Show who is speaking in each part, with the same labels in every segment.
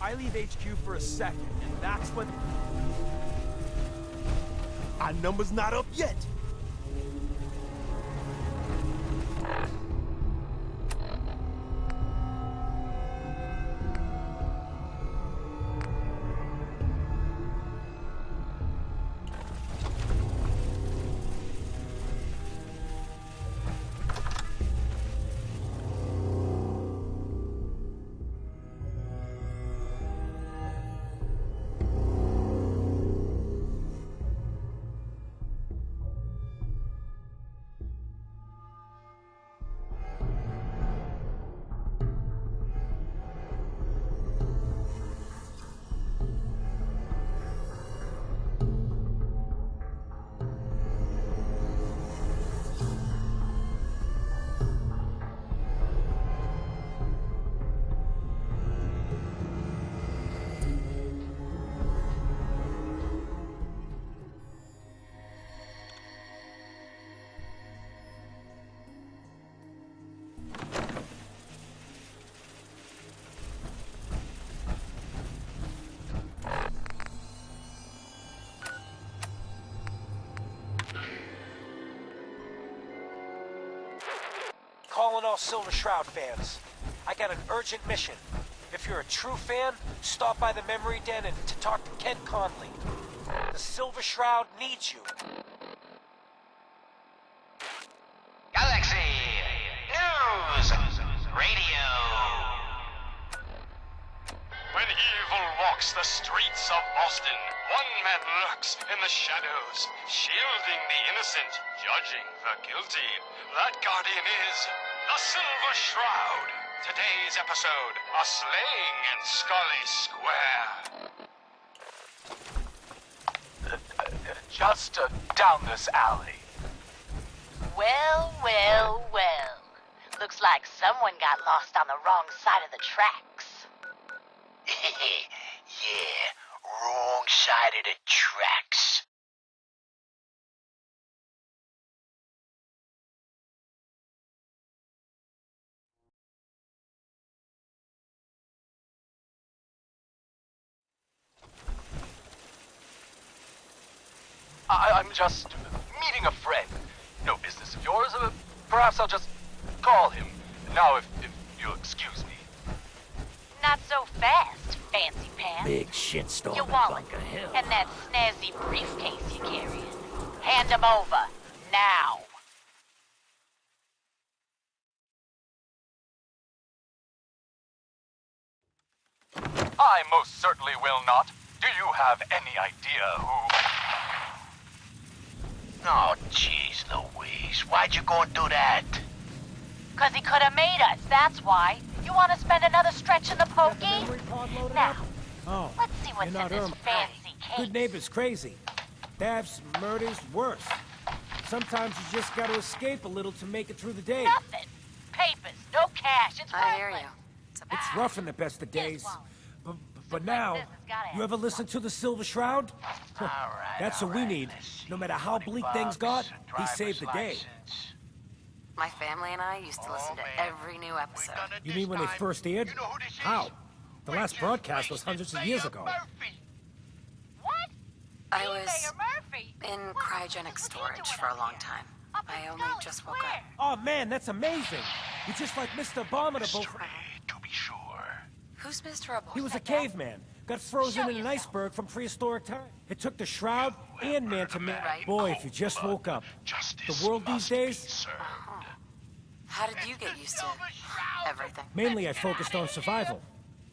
Speaker 1: I leave HQ for a second, and that's when...
Speaker 2: Our number's not up yet.
Speaker 3: Calling all Silver Shroud fans. I got an urgent mission. If you're a true fan, stop by the Memory Den and to talk to Ken Conley. The Silver Shroud needs you.
Speaker 4: Galaxy News Radio.
Speaker 5: When evil walks the streets of Boston, one man lurks in the shadows, shielding the innocent, judging the guilty. That guardian is the Silver Shroud. Today's episode, a slaying in Scully Square.
Speaker 6: Just down this alley.
Speaker 7: Well, well, well. Looks like someone got lost on the wrong side of the tracks.
Speaker 4: Yeah, wrong side of the tracks.
Speaker 6: I'm just meeting a friend. No business of yours. Perhaps I'll just call him. Now, if you'll excuse me.
Speaker 7: Not so fast, fancy pants.
Speaker 2: Big shitstorm
Speaker 7: Your
Speaker 2: in
Speaker 7: wallet
Speaker 2: Bunker Hill.
Speaker 7: and that snazzy briefcase you're carrying. Hand them over, now.
Speaker 6: I most certainly will not. Do you have any idea who...
Speaker 4: Oh, jeez Louise, why'd you go and do that?
Speaker 7: 'Cause he could have made us, that's why. You want to spend another stretch in the pokey? Now,
Speaker 1: Oh,
Speaker 7: let's see what's
Speaker 1: you're not
Speaker 7: in this
Speaker 1: Irma.
Speaker 7: fancy case.
Speaker 1: Good neighbor's crazy. Thefts, murders, worse. Sometimes you just gotta escape a little to make it through the day.
Speaker 7: Nothing. Papers, no cash, it's
Speaker 8: I hear
Speaker 7: worthless.
Speaker 8: you.
Speaker 1: It's rough in the best of days. But now, you ever listen to the Silver Shroud? That's what we need. No matter how bleak things got, he saved the day.
Speaker 8: My family and I used to listen to every new episode.
Speaker 1: You mean when they first aired? How? The last broadcast was hundreds of years ago.
Speaker 7: What?
Speaker 8: I was
Speaker 7: Mayor Murphy.
Speaker 8: in cryogenic storage for a long time. I only just woke up.
Speaker 1: Oh man, that's amazing. You're just like Mr. Abominable.
Speaker 5: To be sure.
Speaker 8: Who's Mr. Abominable?
Speaker 1: He was a caveman. Got frozen in an iceberg from prehistoric time. It took the Shroud and Man to Man.
Speaker 8: Right.
Speaker 1: Boy, if you just woke up.
Speaker 5: Justice
Speaker 1: The world these
Speaker 5: must be
Speaker 1: days?
Speaker 5: served.
Speaker 8: How did you get used to everything?
Speaker 1: Mainly I focused on survival.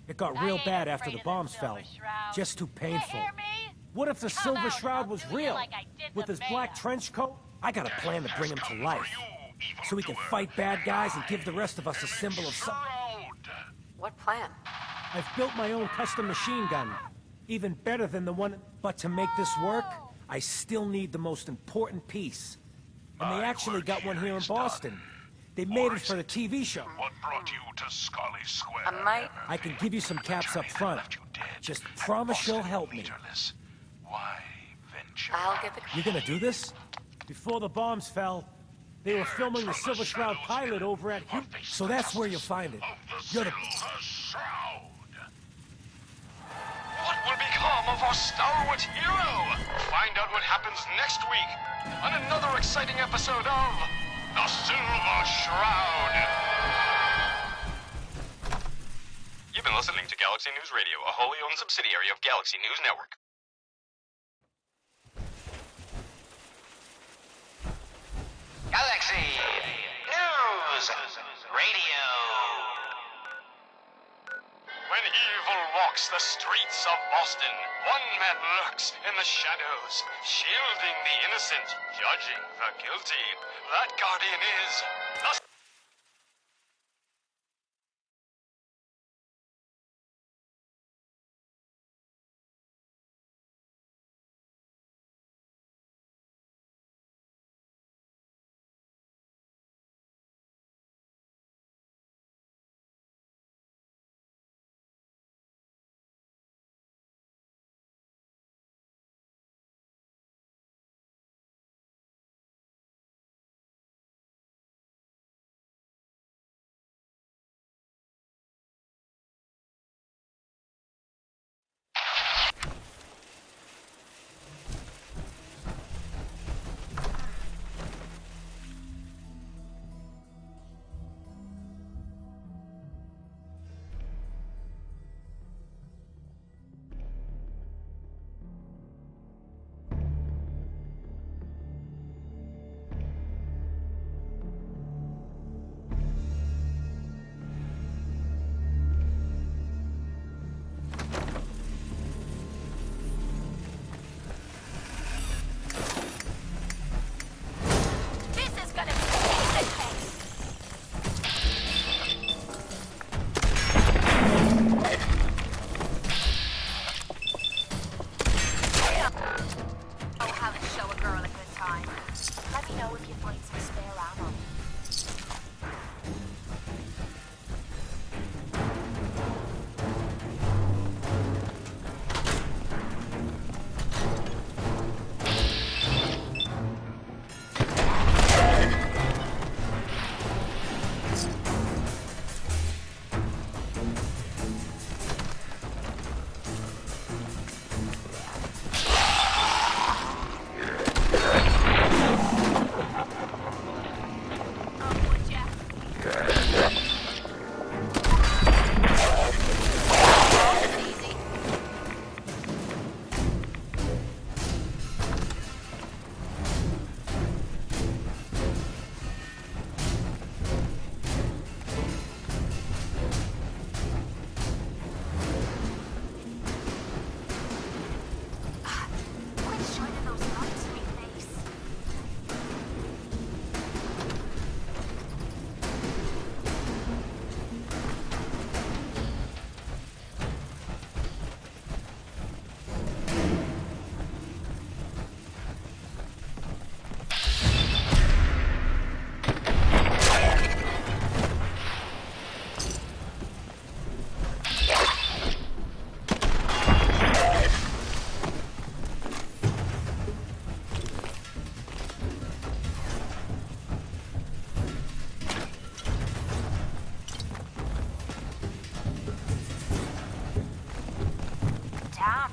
Speaker 1: It got real bad after the bombs fell. Just too painful. What if the Silver Shroud was real? With his black trench coat? I got a plan to bring him to life. So he can fight bad guys and give the rest of us a symbol of something.
Speaker 8: What plan?
Speaker 1: I've built my own custom machine gun. Even better than the one... But to make this work, I still need the most important piece. And they actually got one here in Boston. They made it for the TV show.
Speaker 5: What brought you to Scully Square?
Speaker 8: I might...
Speaker 1: I can give you some caps up front. Just promise you'll help me.
Speaker 5: Why venture?
Speaker 8: I'll get the...
Speaker 1: You gonna do this? Before the bombs fell, they were filming the Silver Shroud pilot over at... So that's where you'll find it. You're the...
Speaker 5: Silver Shroud. your stalwart hero. Find out what happens next week on another exciting episode of The Silver Shroud. You've been listening to Galaxy News Radio, a wholly owned subsidiary of Galaxy News Network.
Speaker 4: Galaxy News Radio.
Speaker 5: When evil walks the streets of Boston, one man lurks in the shadows, shielding the innocent, judging the guilty. That guardian is the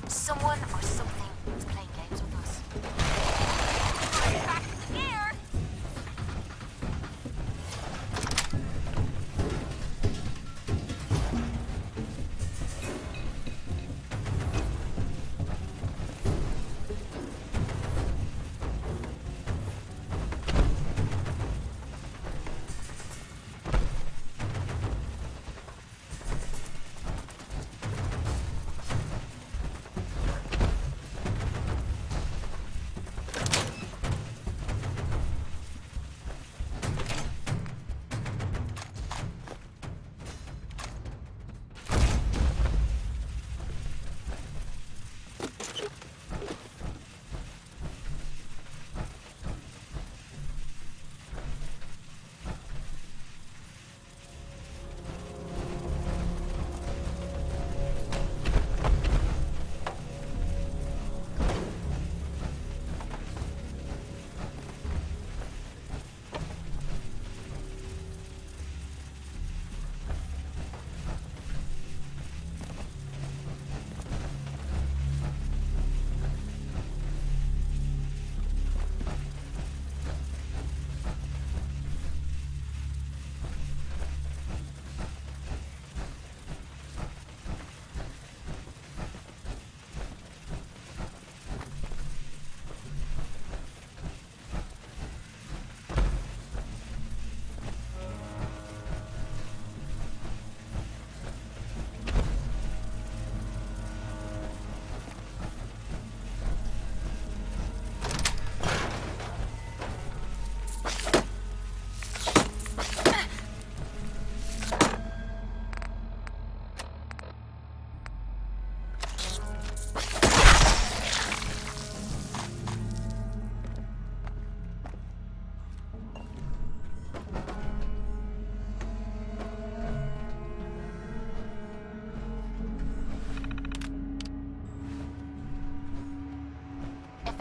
Speaker 9: Someone or something is playing games with us. Back in the air!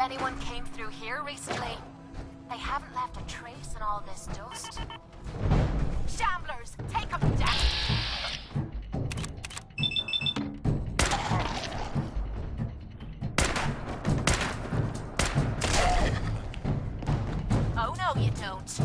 Speaker 9: anyone came through here recently. They haven't left a trace in all this dust. Shamblers, take them down! Oh no, you don't.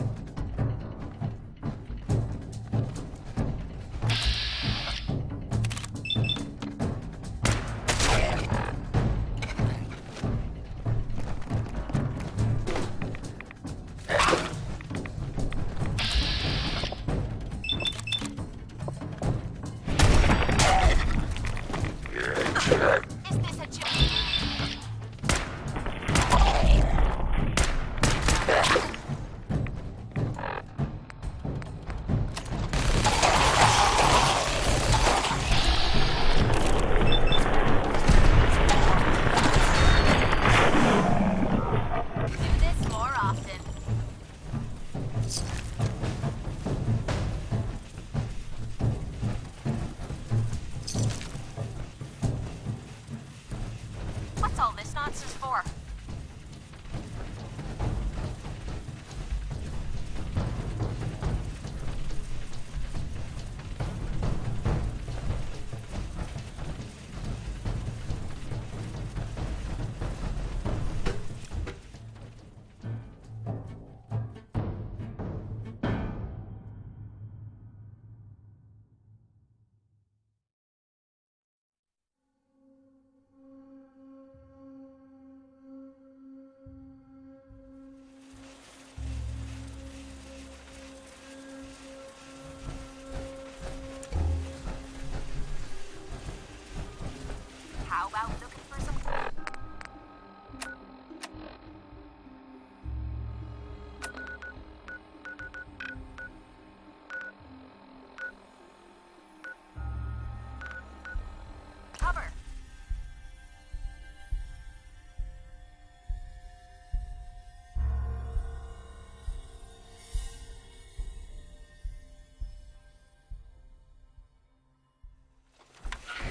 Speaker 9: Is this a joke? Do this more often. What's all this nonsense for? How about looking for some... cover?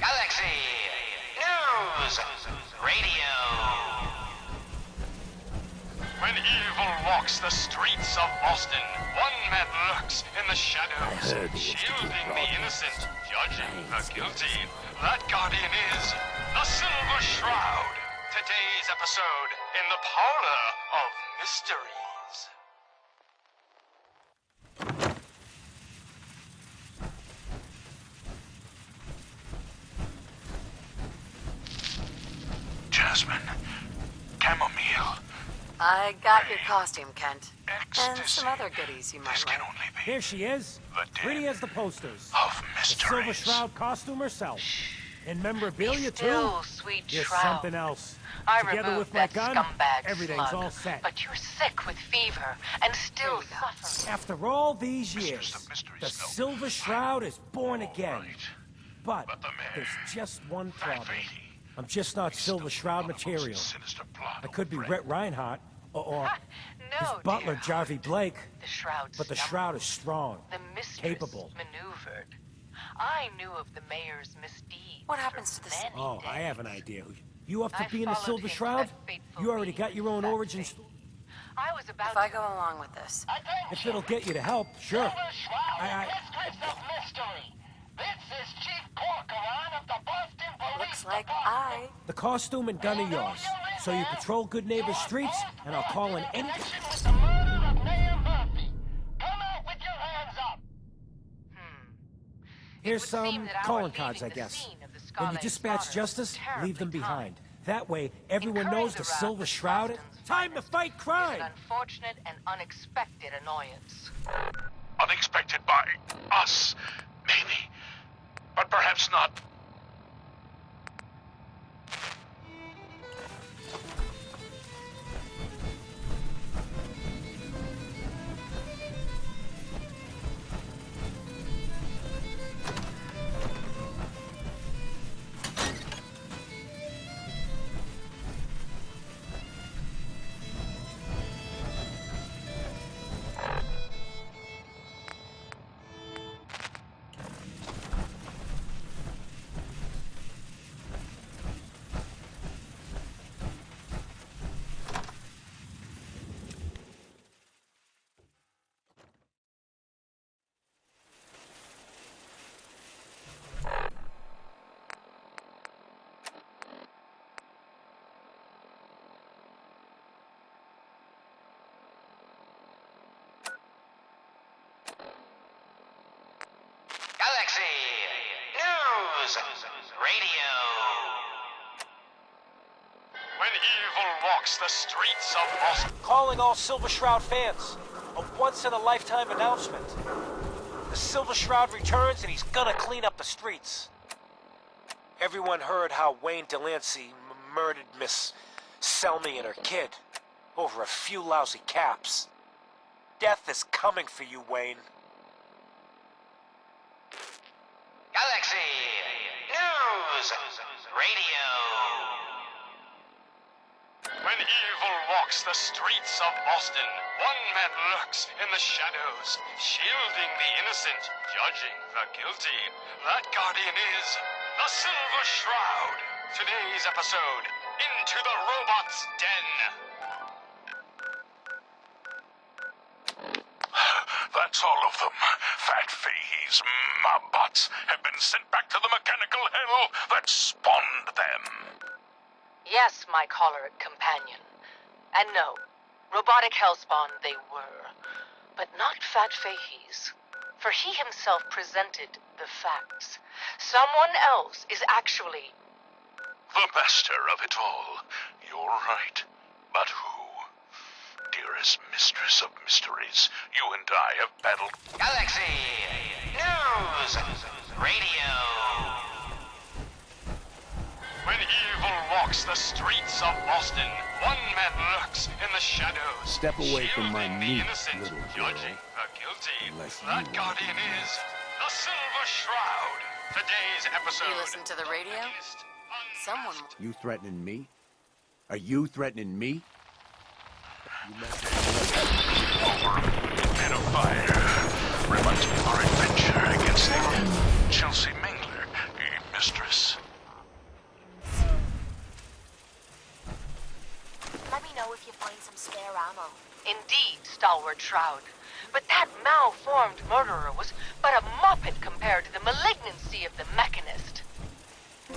Speaker 4: Galaxy News Radio.
Speaker 5: When evil walks the streets of Boston, one man lurks in the shadows, shielding the innocent, judging the guilty. That guardian is the Silver Shroud. Today's episode in the Parlor of Mysteries.
Speaker 2: Jasmine. Chamomile.
Speaker 8: I got your costume, Kent. And
Speaker 2: Ecstasy.
Speaker 8: some other goodies you might
Speaker 2: This
Speaker 8: like.
Speaker 2: can only be
Speaker 1: Here she is.
Speaker 2: the den
Speaker 1: Pretty as the posters.
Speaker 2: of
Speaker 1: The Silver
Speaker 2: mysteries.
Speaker 1: Shroud costume herself. And memorabilia, too.
Speaker 7: Still, sweet
Speaker 1: Here's
Speaker 7: Shroud.
Speaker 1: something else.
Speaker 7: I
Speaker 1: Together
Speaker 7: removed
Speaker 1: with my
Speaker 7: that
Speaker 1: gun,
Speaker 7: scumbag
Speaker 1: everything's
Speaker 7: slug,
Speaker 1: all set.
Speaker 7: But you're sick with fever and still
Speaker 8: Here you go.
Speaker 7: suffering.
Speaker 1: After all these
Speaker 2: Mistress
Speaker 1: years,
Speaker 2: of Mysteries,
Speaker 1: the
Speaker 2: no.
Speaker 1: Silver Shroud is born again.
Speaker 2: Right.
Speaker 1: But
Speaker 2: But the man,
Speaker 1: there's just one
Speaker 2: that
Speaker 1: problem.
Speaker 2: lady,
Speaker 1: I'm just not
Speaker 2: he's
Speaker 1: Silver
Speaker 2: the
Speaker 1: Shroud
Speaker 2: one of the most
Speaker 1: material.
Speaker 2: sinister plot
Speaker 1: I could be
Speaker 2: of
Speaker 1: Rhett Reinhardt or his
Speaker 7: No,
Speaker 1: butler,
Speaker 7: dear.
Speaker 1: Jarvie Blake.
Speaker 7: The Shroud
Speaker 1: But the
Speaker 7: stumbled.
Speaker 1: Shroud is strong,
Speaker 7: The mistress
Speaker 1: capable.
Speaker 7: maneuvered. I knew of the mayor's misdeeds.
Speaker 8: What happens to the
Speaker 7: many
Speaker 1: Oh, I
Speaker 7: days.
Speaker 1: have an idea. You up to
Speaker 7: I
Speaker 1: being the
Speaker 7: followed
Speaker 1: Silver
Speaker 7: him to
Speaker 1: Shroud?
Speaker 7: that fateful
Speaker 1: You already
Speaker 7: meeting
Speaker 1: got your
Speaker 7: with
Speaker 1: own
Speaker 7: that
Speaker 1: origin
Speaker 7: thing.
Speaker 1: story.
Speaker 7: I was about
Speaker 8: If I
Speaker 7: to...
Speaker 8: go along with this,
Speaker 1: If it'll get you to help, sure. I-
Speaker 4: Mistress of Mystery. This is Chief Corcoran of the Boston Police
Speaker 8: looks like
Speaker 4: Department.
Speaker 8: I...
Speaker 1: The costume and gun are yours. So you patrol Good Neighbor streets, and I'll call in any...
Speaker 4: Connection with the murder of Mayor Murphy. Come out with your hands up.
Speaker 1: Here's
Speaker 7: would
Speaker 1: some
Speaker 7: seem that our
Speaker 1: calling
Speaker 7: leaving
Speaker 1: cards, I
Speaker 7: the
Speaker 1: guess.
Speaker 7: scene of the
Speaker 1: When you
Speaker 7: Scarlet
Speaker 1: dispatch
Speaker 7: slaughter
Speaker 1: justice,
Speaker 7: was terribly
Speaker 1: leave them behind.
Speaker 7: kind.
Speaker 1: That way, everyone
Speaker 7: Incurring
Speaker 1: knows
Speaker 7: the
Speaker 1: the
Speaker 7: wrath
Speaker 1: Silver
Speaker 7: of
Speaker 1: Shroud.
Speaker 7: Boston's
Speaker 1: Time to
Speaker 7: finest
Speaker 1: fight
Speaker 7: is
Speaker 1: crime!
Speaker 7: an unfortunate and unexpected annoyance.
Speaker 2: Unexpected by us, maybe. But perhaps not.
Speaker 5: Radio. When evil walks the streets of Boston.
Speaker 3: Calling all Silver Shroud fans. A once-in-a-lifetime announcement. The Silver Shroud returns and he's gonna clean up the streets. Everyone heard how Wayne Delancey murdered Miss Selmy and her kid over a few lousy caps. Death is coming for you, Wayne.
Speaker 5: Galaxy News Radio. When evil walks the streets of Boston, one man lurks in the shadows, shielding the innocent, judging the guilty. That guardian is the Silver Shroud. Today's episode, Into the Robot's Den.
Speaker 2: That's all of them. Fat Fahey's mobbots have been sent back to the mechanical hell that spawned them.
Speaker 8: Yes, my choleric companion. And no, robotic hellspawn they were. But not Fat Fahey's. For he himself presented the facts. Someone else is actually...
Speaker 2: The master of it all. You're right. But who? Dearest mistress of mysteries, you and I have battled...
Speaker 5: Galaxy News Radio. When evil walks the streets of Boston, one man lurks in the shadows.
Speaker 10: Step away from my
Speaker 5: shielding the
Speaker 10: meat,
Speaker 5: innocent,
Speaker 10: little girl.
Speaker 5: judging the guilty.
Speaker 10: Unless you
Speaker 5: That
Speaker 10: want
Speaker 5: guardian
Speaker 10: to.
Speaker 5: is the Silver Shroud. Today's episode.
Speaker 8: You listen to the radio? Someone...
Speaker 10: You threatening me? Are you threatening me?
Speaker 2: Men of fire. Relenting our adventure against the Chelsea Mingler, mistress.
Speaker 9: Let me know if you find some spare ammo.
Speaker 8: Indeed, Stalwart Shroud. But that malformed murderer was but a muppet compared to the malignancy of the Mechanist.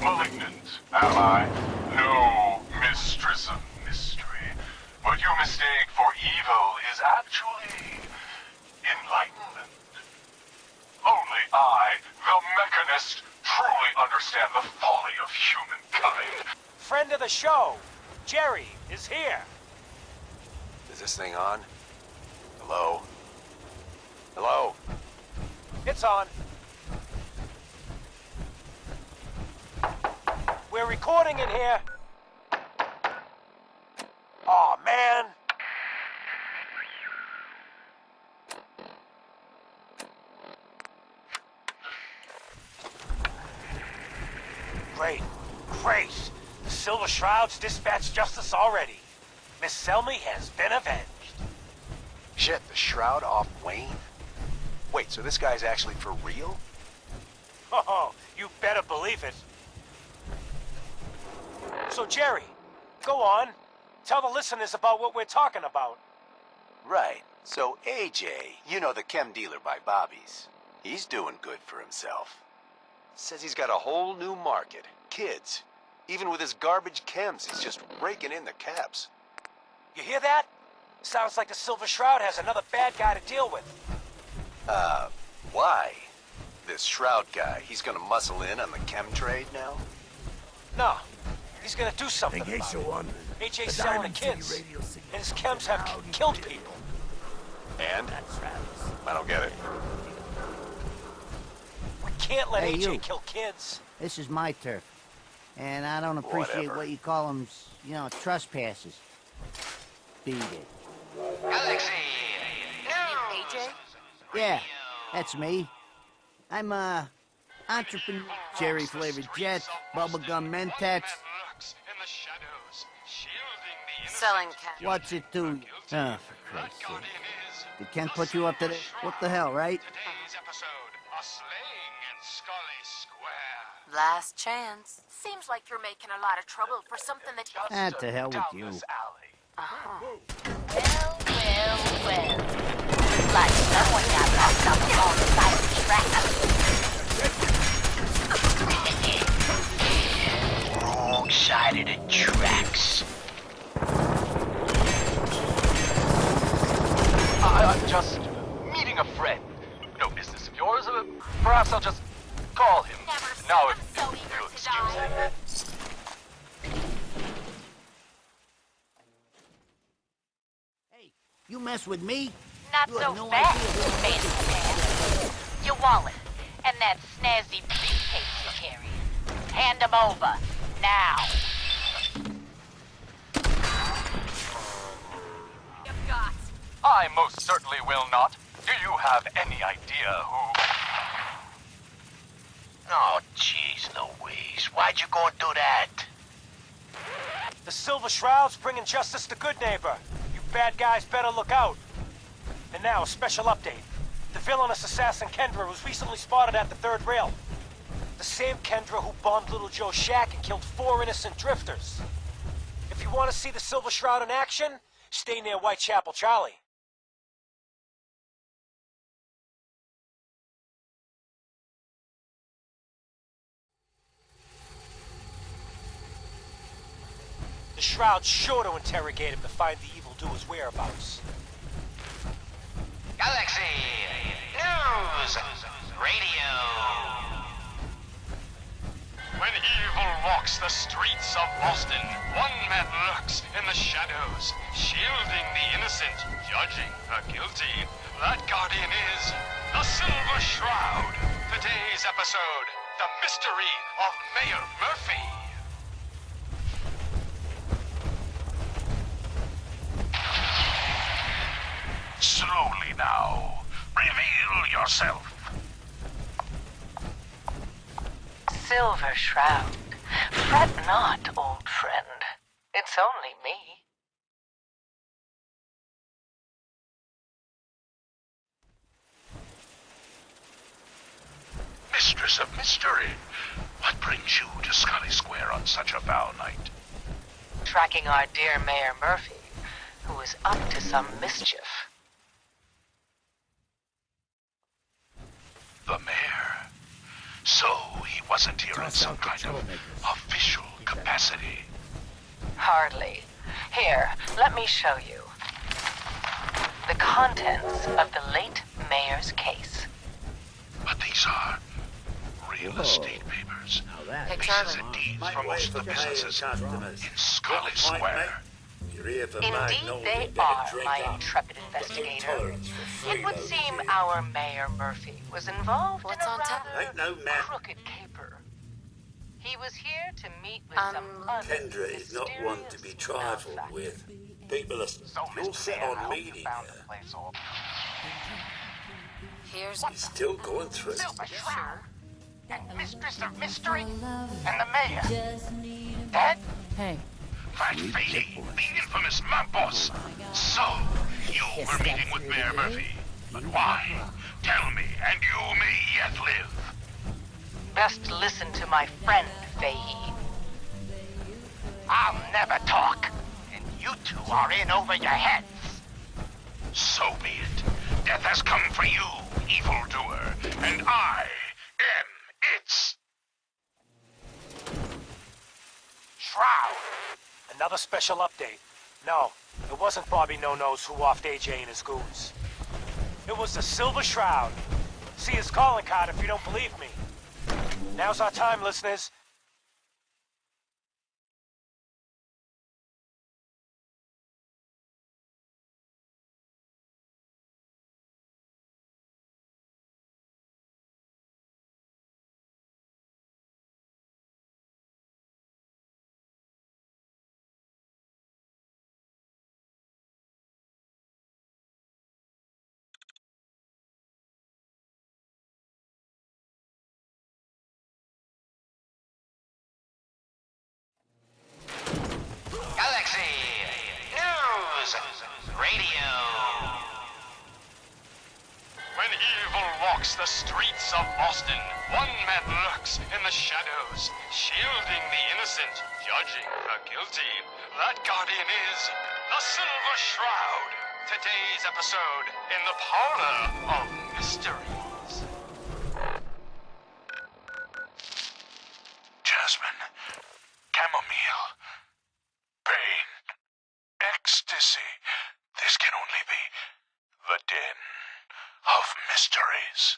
Speaker 2: Malignant, am I? No, mistress of mystery. What you mistake for evil is actually enlightenment. Only I, the Mechanist, truly understand the folly of humankind.
Speaker 3: Friend of the show, Jerry, is here.
Speaker 11: Is this thing on? Hello? Hello?
Speaker 3: It's on. We're recording in here. Aw, man. Great. Great. The Silver Shroud's dispatched justice already. Miss Selmy has been avenged.
Speaker 11: Shit, the Shroud off Wayne? Wait, so this guy's actually for real?
Speaker 3: Oh, you better believe it. So, Jerry, go on. Tell the listeners about what we're talking about.
Speaker 11: Right. So AJ, you know, the chem dealer by Bobby's, he's doing good for himself. Says he's got a whole new market. Kids. Even with his garbage chems, he's just raking in the caps.
Speaker 3: You hear that? Sounds like the Silver Shroud has another bad guy to deal with.
Speaker 11: Why? This Shroud guy, he's gonna muscle in on the chem trade now?
Speaker 3: No, he's gonna do something
Speaker 10: In case
Speaker 3: about
Speaker 10: you're
Speaker 3: it.
Speaker 10: wondering,
Speaker 3: AJ's
Speaker 10: the
Speaker 3: selling the
Speaker 10: Diamond City
Speaker 3: kids,
Speaker 10: radio signal
Speaker 3: and his
Speaker 10: from
Speaker 3: chems have
Speaker 10: Shroud
Speaker 3: killed
Speaker 10: is
Speaker 3: people.
Speaker 11: And?
Speaker 10: That's Travis.
Speaker 11: I don't get it.
Speaker 3: We can't let
Speaker 12: Hey,
Speaker 3: AJ
Speaker 12: you.
Speaker 3: kill kids.
Speaker 12: This is my turf. And I don't appreciate
Speaker 11: Whatever.
Speaker 12: what you call them, you know, trespasses. Beat it.
Speaker 5: Galaxy
Speaker 8: AJ?
Speaker 12: Yeah, that's me. I'm, entrepreneur. Cherry-flavored jets, bubblegum Mentats.
Speaker 8: Selling cat.
Speaker 12: What's it do? Oh, for Christ's sake. Did Kent put you up to this? What the hell, right?
Speaker 5: Today's episode, a slaying in Scully Square.
Speaker 8: Last chance.
Speaker 9: Seems like you're making a lot of trouble for something that...
Speaker 12: Ah, to hell with you.
Speaker 7: Well. Looks like someone got lost on the wrong side of the track. Wrong side of the tracks.
Speaker 6: I'm just meeting a friend. No business of yours. Perhaps I'll just call him.
Speaker 9: Never seen
Speaker 6: Now,
Speaker 9: him
Speaker 6: if
Speaker 9: so die.
Speaker 12: Hey, you mess with me?
Speaker 7: Not
Speaker 12: You
Speaker 7: so
Speaker 12: have no
Speaker 7: fast,
Speaker 12: idea who I'm
Speaker 7: fancy man. Your wallet and that snazzy briefcase you carry. Hand them over, now.
Speaker 9: You've got.
Speaker 6: I most certainly will not. Do you have any idea who...
Speaker 11: Oh, jeez Louise. Why'd you go and do that?
Speaker 3: The Silver Shroud's bringing justice to Good Neighbor. You bad guys better look out. And now, a special update. The villainous assassin Kendra was recently spotted at the third rail. The same Kendra who bombed Little Joe's shack and killed 4 innocent drifters. If you want to see the Silver Shroud in action, stay near Whitechapel Charlie. The Shroud's sure to interrogate him to find the evildoer's whereabouts.
Speaker 4: Galaxy News Radio.
Speaker 5: When evil walks the streets of Boston, one man lurks in the shadows, shielding the innocent, judging the guilty. That guardian is the Silver Shroud. Today's episode, the mystery of Mayor Murphy.
Speaker 2: Slowly now. Reveal yourself.
Speaker 8: Silver Shroud. Fret not, old friend. It's only me.
Speaker 2: Mistress of Mystery. What brings you to Scully Square on such a foul night?
Speaker 8: Tracking our dear Mayor Murphy, who is up to some mischief.
Speaker 2: The mayor. So he wasn't here in some kind of official capacity.
Speaker 8: Hardly. Here, let me show you. The contents of the late mayor's case.
Speaker 2: But these are real estate papers. Leases and deeds for most of the businesses in Scully Square.
Speaker 8: Indeed they are, my intrepid investigator. It would seem our Mayor Murphy was involved in a rather crooked caper. He was here to meet with some
Speaker 13: Kendra is not one to be trifled with. People are all set on meeting her.
Speaker 9: Here's.
Speaker 13: He's still going through it.
Speaker 4: Silver Shroud. And Mistress of Mystery. And the Mayor. Dead?
Speaker 9: Hey.
Speaker 2: Fat Fady, the infamous mob boss. So, you were meeting with Mayor Murphy. But why? Tell me, and you may yet live.
Speaker 8: Best listen to my friend, Fahey.
Speaker 4: I'll never talk. And you two are in over your heads.
Speaker 2: So be it. Death has come for you, evildoer, and I am its
Speaker 4: Shroud.
Speaker 3: Another special update. No, it wasn't Bobby No-Nose who offed AJ and his goons. It was the Silver Shroud. See his calling card if you don't believe me. Now's our time, listeners.
Speaker 4: Galaxy News Radio.
Speaker 5: When evil walks the streets of Boston, one man lurks in the shadows, shielding the innocent, judging the guilty. That guardian is the Silver Shroud. Today's episode in the Parlor of Mysteries.
Speaker 2: Jasmine, chamomile, pain, ecstasy. This can only be the den of mysteries.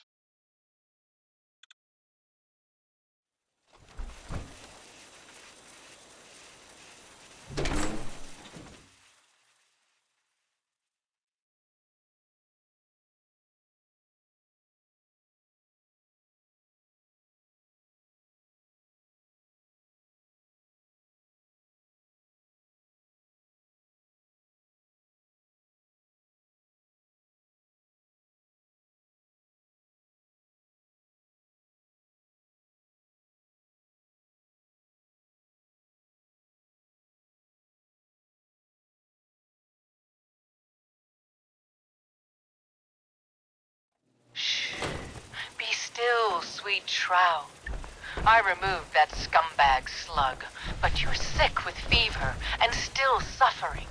Speaker 8: sweet shroud. I removed that scumbag slug, but you're sick with fever and still suffering.